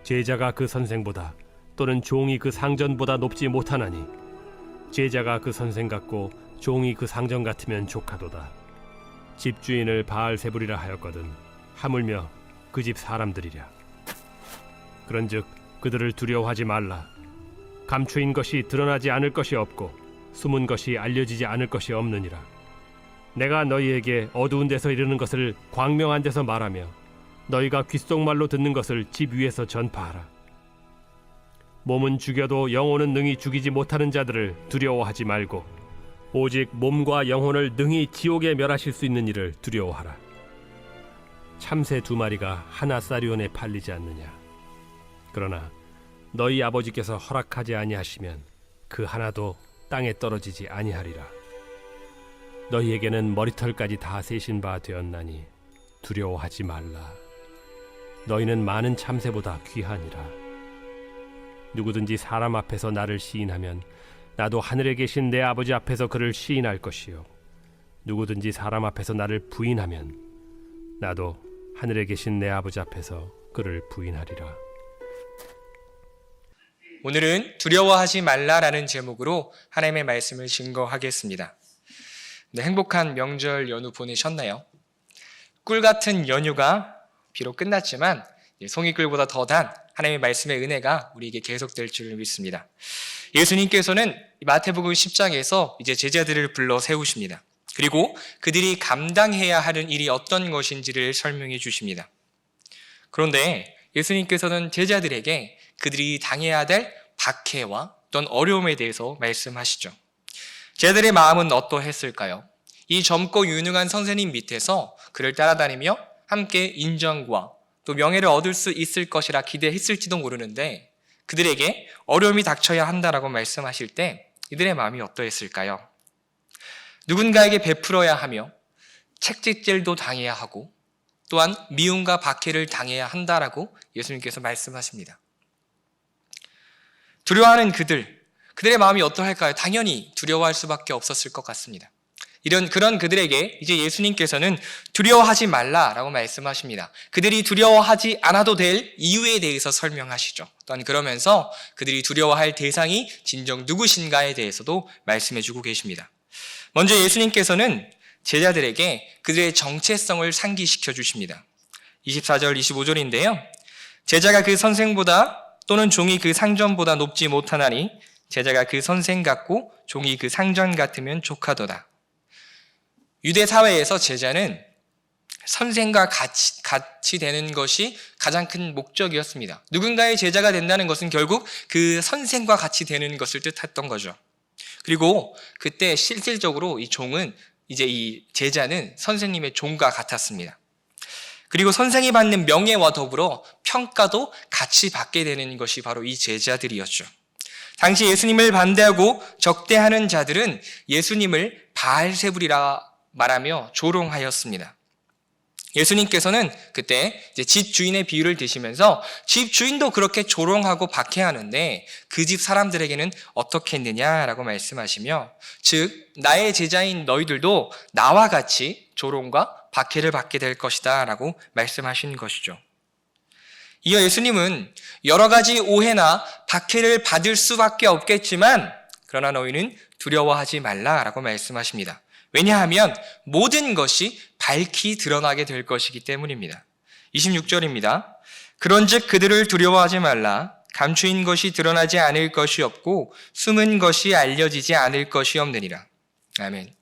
제자가 그 선생보다 또는 종이 그 상전보다 높지 못하나니 제자가 그 선생 같고 종이 그 상전 같으면 족하도다. 집주인을 바알세불이라 하였거든 하물며 그 집 사람들이랴. 그런즉 그들을 두려워하지 말라. 감추인 것이 드러나지 않을 것이 없고 숨은 것이 알려지지 않을 것이 없느니라. 내가 너희에게 어두운 데서 이르는 것을 광명한 데서 말하며 너희가 귓속말로 듣는 것을 집 위에서 전파하라. 몸은 죽여도 영혼은 능히 죽이지 못하는 자들을 두려워하지 말고 오직 몸과 영혼을 능히 지옥에 멸하실 수 있는 이를 두려워하라. 참새 2마리가 하나 사리온에 팔리지 않느냐. 그러나 너희 아버지께서 허락하지 아니하시면 그 하나도 땅에 떨어지지 아니하리라. 너희에게는 머리털까지 다 세신 바 되었나니 두려워하지 말라. 너희는 많은 참새보다 귀하니라. 누구든지 사람 앞에서 나를 시인하면 나도 하늘에 계신 내 아버지 앞에서 그를 시인할 것이요 누구든지 사람 앞에서 나를 부인하면 나도 하늘에 계신 내 아버지 앞에서 그를 부인하리라. 오늘은 두려워하지 말라라는 제목으로 하나님의 말씀을 증거하겠습니다. 네, 행복한 명절 연휴 보내셨나요? 꿀 같은 연휴가 비록 끝났지만 송이꿀보다 더 단 하나님의 말씀의 은혜가 우리에게 계속될 줄을 믿습니다. 예수님께서는 마태복음 10장에서 이제 제자들을 불러 세우십니다. 그리고 그들이 감당해야 하는 일이 어떤 것인지를 설명해 주십니다. 그런데 예수님께서는 제자들에게 그들이 당해야 될 박해와 어떤 어려움에 대해서 말씀하시죠. 제자들의 마음은 어떠했을까요? 이 젊고 유능한 선생님 밑에서 그를 따라다니며 함께 인정과 또 명예를 얻을 수 있을 것이라 기대했을지도 모르는데 그들에게 어려움이 닥쳐야 한다라고 말씀하실 때 이들의 마음이 어떠했을까요? 누군가에게 베풀어야 하며 책찍질도 당해야 하고 또한 미움과 박해를 당해야 한다라고 예수님께서 말씀하십니다. 두려워하는 그들의 마음이 어떠할까요? 당연히 두려워할 수밖에 없었을 것 같습니다. 그런 그들에게 이제 예수님께서는 두려워하지 말라라고 말씀하십니다. 그들이 두려워하지 않아도 될 이유에 대해서 설명하시죠. 또한 그러면서 그들이 두려워할 대상이 진정 누구신가에 대해서도 말씀해주고 계십니다. 먼저 예수님께서는 제자들에게 그들의 정체성을 상기시켜 주십니다. 24절, 25절인데요. 제자가 그 선생보다 또는 종이 그 상전보다 높지 못하나니 제자가 그 선생 같고 종이 그 상전 같으면 족하도다. 유대 사회에서 제자는 선생과 같이 되는 것이 가장 큰 목적이었습니다. 누군가의 제자가 된다는 것은 결국 그 선생과 같이 되는 것을 뜻했던 거죠. 그리고 그때 실질적으로 이 종은 이제 이 제자는 선생님의 종과 같았습니다. 그리고 선생이 받는 명예와 더불어 평가도 같이 받게 되는 것이 바로 이 제자들이었죠. 당시 예수님을 반대하고 적대하는 자들은 예수님을 바알세불이라 말하며 조롱하였습니다. 예수님께서는 그때 이제 집 주인의 비유를 드시면서 집 주인도 그렇게 조롱하고 박해하는데 그 집 사람들에게는 어떻게 했느냐라고 말씀하시며 즉 나의 제자인 너희들도 나와 같이 조롱과 박해를 받게 될 것이다 라고 말씀하신 것이죠. 이어 예수님은 여러 가지 오해나 박해를 받을 수밖에 없겠지만 그러나 너희는 두려워하지 말라라고 말씀하십니다. 왜냐하면 모든 것이 밝히 드러나게 될 것이기 때문입니다. 26절입니다. 그런즉 그들을 두려워하지 말라. 감추인 것이 드러나지 않을 것이 없고 숨은 것이 알려지지 않을 것이 없느니라. 아멘.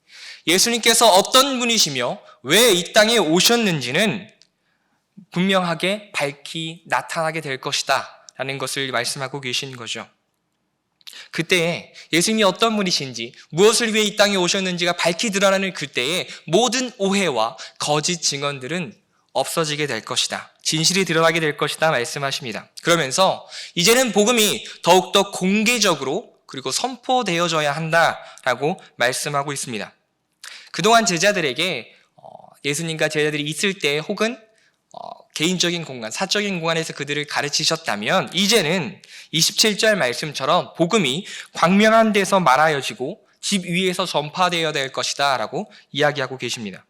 예수님께서 어떤 분이시며 왜 이 땅에 오셨는지는 분명하게 밝히 나타나게 될 것이다 라는 것을 말씀하고 계신 거죠. 그때에 예수님이 어떤 분이신지 무엇을 위해 이 땅에 오셨는지가 밝히 드러나는 그때에 모든 오해와 거짓 증언들은 없어지게 될 것이다. 진실이 드러나게 될 것이다 말씀하십니다. 그러면서 이제는 복음이 더욱더 공개적으로 그리고 선포되어져야 한다라고 말씀하고 있습니다. 그동안 제자들에게 예수님과 제자들이 있을 때 혹은 개인적인 공간, 사적인 공간에서 그들을 가르치셨다면 이제는 27절 말씀처럼 복음이 광명한 데서 말하여지고 집 위에서 전파되어야 될 것이다 라고 이야기하고 계십니다.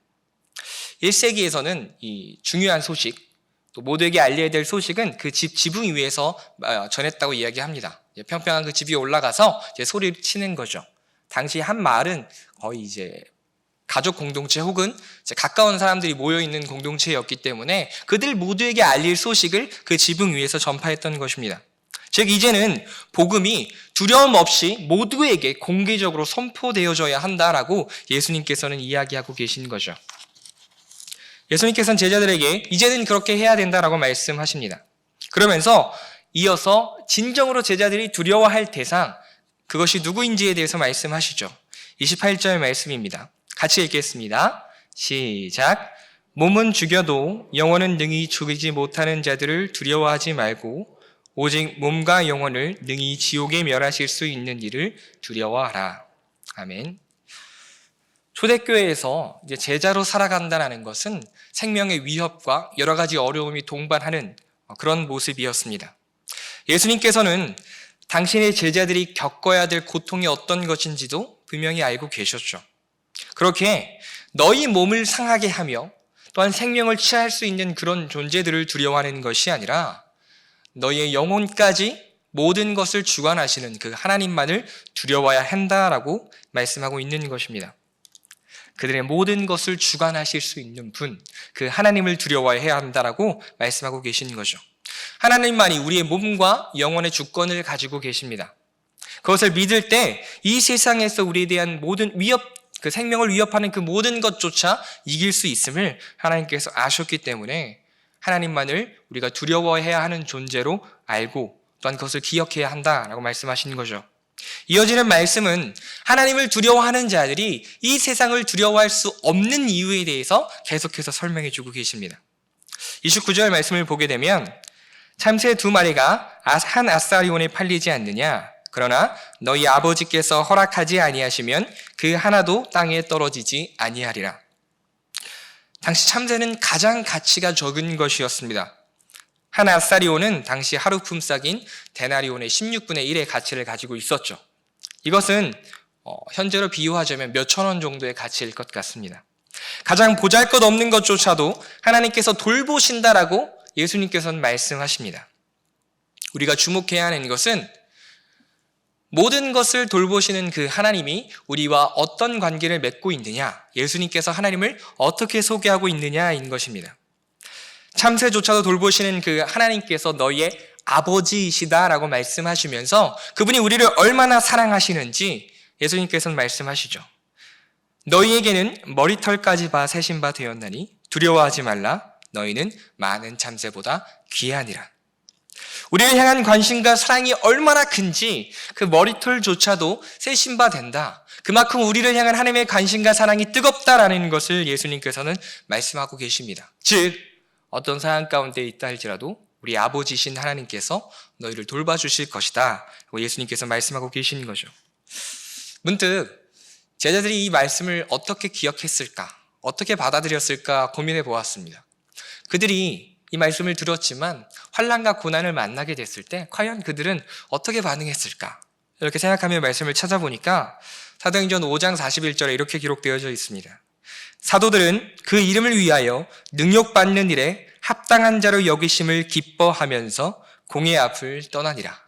1세기에서는 이 중요한 소식 또 모두에게 알려야 될 소식은 그 집 지붕 위에서 전했다고 이야기합니다. 평평한 그 집 위에 올라가서 이제 소리를 치는 거죠. 당시 한 마을은 거의 이제 가족 공동체 혹은 이제 가까운 사람들이 모여 있는 공동체였기 때문에 그들 모두에게 알릴 소식을 그 지붕 위에서 전파했던 것입니다. 즉 이제는 복음이 두려움 없이 모두에게 공개적으로 선포되어져야 한다라고 예수님께서는 이야기하고 계신 거죠. 예수님께서는 제자들에게 이제는 그렇게 해야 된다라고 말씀하십니다. 그러면서 이어서 진정으로 제자들이 두려워할 대상, 그것이 누구인지에 대해서 말씀하시죠. 28절 말씀입니다. 같이 읽겠습니다. 시작. 몸은 죽여도 영혼은 능히 죽이지 못하는 자들을 두려워하지 말고 오직 몸과 영혼을 능히 지옥에 멸하실 수 있는 이를 두려워하라. 아멘. 초대교회에서 이제 제자로 살아간다는 것은 생명의 위협과 여러 가지 어려움이 동반하는 그런 모습이었습니다. 예수님께서는 당신의 제자들이 겪어야 될 고통이 어떤 것인지도 분명히 알고 계셨죠. 그렇게 너희 몸을 상하게 하며 또한 생명을 취할 수 있는 그런 존재들을 두려워하는 것이 아니라 너희의 영혼까지 모든 것을 주관하시는 그 하나님만을 두려워야 한다라고 말씀하고 있는 것입니다. 그들의 모든 것을 주관하실 수 있는 분, 그 하나님을 두려워해야 한다라고 말씀하고 계신 거죠. 하나님만이 우리의 몸과 영혼의 주권을 가지고 계십니다. 그것을 믿을 때 이 세상에서 우리에 대한 모든 위협, 그 생명을 위협하는 그 모든 것조차 이길 수 있음을 하나님께서 아셨기 때문에 하나님만을 우리가 두려워해야 하는 존재로 알고 또한 그것을 기억해야 한다라고 말씀하시는 거죠. 이어지는 말씀은 하나님을 두려워하는 자들이 이 세상을 두려워할 수 없는 이유에 대해서 계속해서 설명해 주고 계십니다. 29절 말씀을 보게 되면 참새 2마리가 한 아사리온에 팔리지 않느냐? 그러나 너희 아버지께서 허락하지 아니하시면 그 하나도 땅에 떨어지지 아니하리라. 당시 참새는 가장 가치가 적은 것이었습니다. 한 아사리온은 당시 하루 품삯인 데나리온의 16분의 1의 가치를 가지고 있었죠. 이것은 현재로 비유하자면 몇천 원 정도의 가치일 것 같습니다. 가장 보잘것없는 것조차도 하나님께서 돌보신다라고 예수님께서는 말씀하십니다. 우리가 주목해야 하는 것은 모든 것을 돌보시는 그 하나님이 우리와 어떤 관계를 맺고 있느냐, 예수님께서 하나님을 어떻게 소개하고 있느냐인 것입니다. 참새조차도 돌보시는 그 하나님께서 너희의 아버지이시다라고 말씀하시면서 그분이 우리를 얼마나 사랑하시는지 예수님께서는 말씀하시죠. 너희에게는 머리털까지 봐 세신 바 되었나니 두려워하지 말라. 너희는 많은 참새보다 귀하니라. 우리를 향한 관심과 사랑이 얼마나 큰지 그 머리털조차도 세신 바 된다. 그만큼 우리를 향한 하나님의 관심과 사랑이 뜨겁다라는 것을 예수님께서는 말씀하고 계십니다. 즉 어떤 상황 가운데 있다 할지라도 우리 아버지신 하나님께서 너희를 돌봐주실 것이다 라고 예수님께서 말씀하고 계신 거죠. 문득 제자들이 이 말씀을 어떻게 기억했을까, 어떻게 받아들였을까 고민해 보았습니다. 그들이 이 말씀을 들었지만 환난과 고난을 만나게 됐을 때 과연 그들은 어떻게 반응했을까? 이렇게 생각하며 말씀을 찾아보니까 사도행전 5장 41절에 이렇게 기록되어져 있습니다. 사도들은 그 이름을 위하여 능욕받는 일에 합당한 자로 여기심을 기뻐하면서 공의 앞을 떠나니라.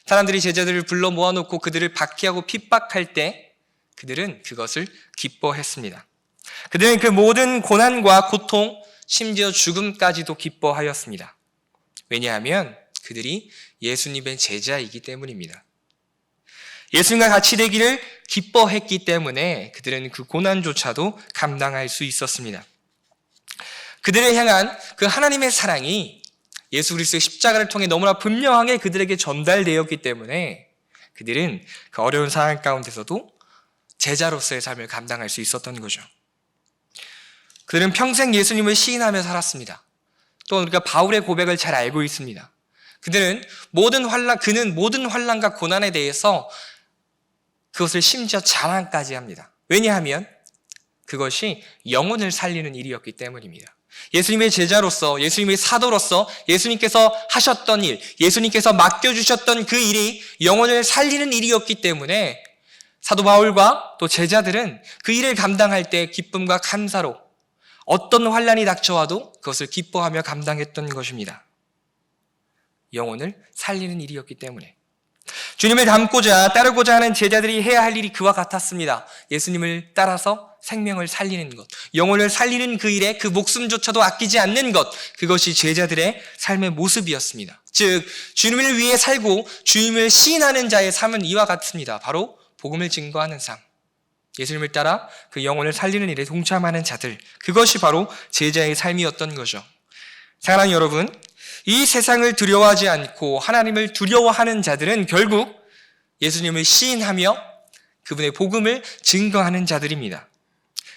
사람들이 제자들을 불러 모아놓고 그들을 박해하고 핍박할 때 그들은 그것을 기뻐했습니다. 그들은 그 모든 고난과 고통, 심지어 죽음까지도 기뻐하였습니다. 왜냐하면 그들이 예수님의 제자이기 때문입니다. 예수님과 같이 되기를 기뻐했기 때문에 그들은 그 고난조차도 감당할 수 있었습니다. 그들을 향한 그 하나님의 사랑이 예수 그리스도의 십자가를 통해 너무나 분명하게 그들에게 전달되었기 때문에 그들은 그 어려운 상황 가운데서도 제자로서의 삶을 감당할 수 있었던 거죠. 그들은 평생 예수님을 시인하며 살았습니다. 또 우리가 바울의 고백을 잘 알고 있습니다. 그는 모든 환난과 고난에 대해서 그것을 심지어 자랑까지 합니다. 왜냐하면 그것이 영혼을 살리는 일이었기 때문입니다. 예수님의 제자로서, 예수님의 사도로서 예수님께서 하셨던 일, 예수님께서 맡겨주셨던 그 일이 영혼을 살리는 일이었기 때문에 사도 바울과 또 제자들은 그 일을 감당할 때 기쁨과 감사로 어떤 환난이 닥쳐와도 그것을 기뻐하며 감당했던 것입니다. 영혼을 살리는 일이었기 때문에. 주님을 닮고자 따르고자 하는 제자들이 해야 할 일이 그와 같았습니다. 예수님을 따라서 생명을 살리는 것, 영혼을 살리는 그 일에 그 목숨조차도 아끼지 않는 것, 그것이 제자들의 삶의 모습이었습니다. 즉 주님을 위해 살고 주님을 시인하는 자의 삶은 이와 같습니다. 바로 복음을 증거하는 삶, 예수님을 따라 그 영혼을 살리는 일에 동참하는 자들, 그것이 바로 제자의 삶이었던 거죠. 사랑하는 여러분, 이 세상을 두려워하지 않고 하나님을 두려워하는 자들은 결국 예수님을 시인하며 그분의 복음을 증거하는 자들입니다.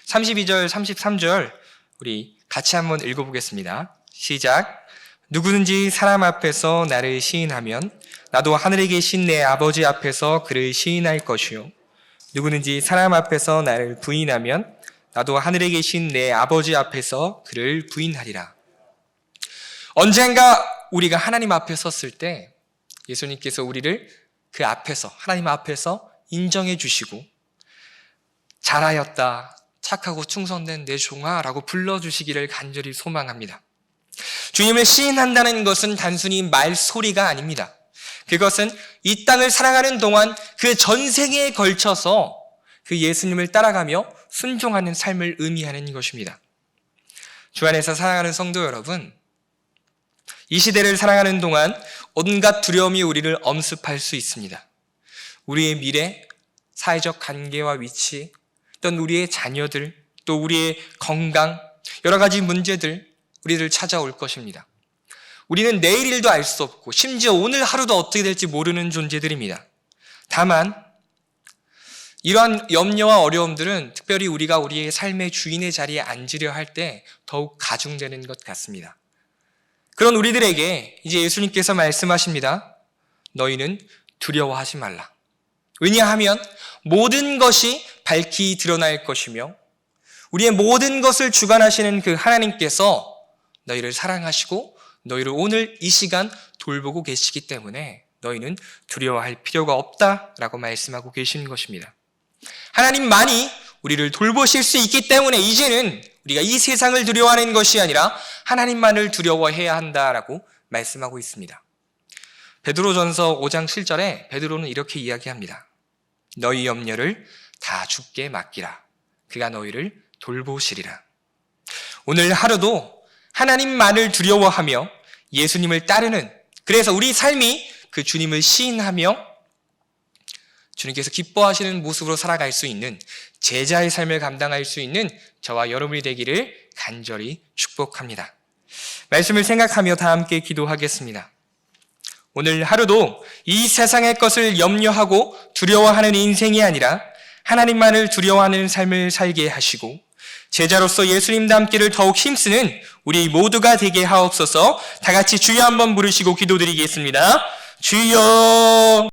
32절, 33절 우리 같이 한번 읽어보겠습니다. 시작. 누구든지 사람 앞에서 나를 시인하면 나도 하늘에 계신 내 아버지 앞에서 그를 시인할 것이요. 누구든지 사람 앞에서 나를 부인하면 나도 하늘에 계신 내 아버지 앞에서 그를 부인하리라. 언젠가 우리가 하나님 앞에 섰을 때 예수님께서 우리를 그 앞에서, 하나님 앞에서 인정해 주시고 잘하였다, 착하고 충성된 내 종아라고 불러주시기를 간절히 소망합니다. 주님을 시인한다는 것은 단순히 말소리가 아닙니다. 그것은 이 땅을 살아가는 동안 그 전생에 걸쳐서 그 예수님을 따라가며 순종하는 삶을 의미하는 것입니다. 주 안에서 사랑하는 성도 여러분, 이 시대를 살아가는 동안 온갖 두려움이 우리를 엄습할 수 있습니다. 우리의 미래, 사회적 관계와 위치, 또는 우리의 자녀들, 또 우리의 건강, 여러 가지 문제들 우리를 찾아올 것입니다. 우리는 내일 일도 알 수 없고 심지어 오늘 하루도 어떻게 될지 모르는 존재들입니다. 다만 이러한 염려와 어려움들은 특별히 우리가 우리의 삶의 주인의 자리에 앉으려 할 때 더욱 가중되는 것 같습니다. 그런 우리들에게 이제 예수님께서 말씀하십니다. 너희는 두려워하지 말라. 왜냐하면 모든 것이 밝히 드러날 것이며 우리의 모든 것을 주관하시는 그 하나님께서 너희를 사랑하시고 너희를 오늘 이 시간 돌보고 계시기 때문에 너희는 두려워할 필요가 없다라고 말씀하고 계시는 것입니다. 하나님만이 우리를 돌보실 수 있기 때문에 이제는 우리가 이 세상을 두려워하는 것이 아니라 하나님만을 두려워해야 한다라고 말씀하고 있습니다. 베드로전서 5장 7절에 베드로는 이렇게 이야기합니다. 너희 염려를 다 주께 맡기라. 그가 너희를 돌보시리라. 오늘 하루도 하나님만을 두려워하며 예수님을 따르는, 그래서 우리 삶이 그 주님을 시인하며 주님께서 기뻐하시는 모습으로 살아갈 수 있는 제자의 삶을 감당할 수 있는 저와 여러분이 되기를 간절히 축복합니다. 말씀을 생각하며 다 함께 기도하겠습니다. 오늘 하루도 이 세상의 것을 염려하고 두려워하는 인생이 아니라 하나님만을 두려워하는 삶을 살게 하시고 제자로서 예수님 닮기를 더욱 힘쓰는 우리 모두가 되게 하옵소서. 다 같이 주여 한번 부르시고 기도드리겠습니다. 주여.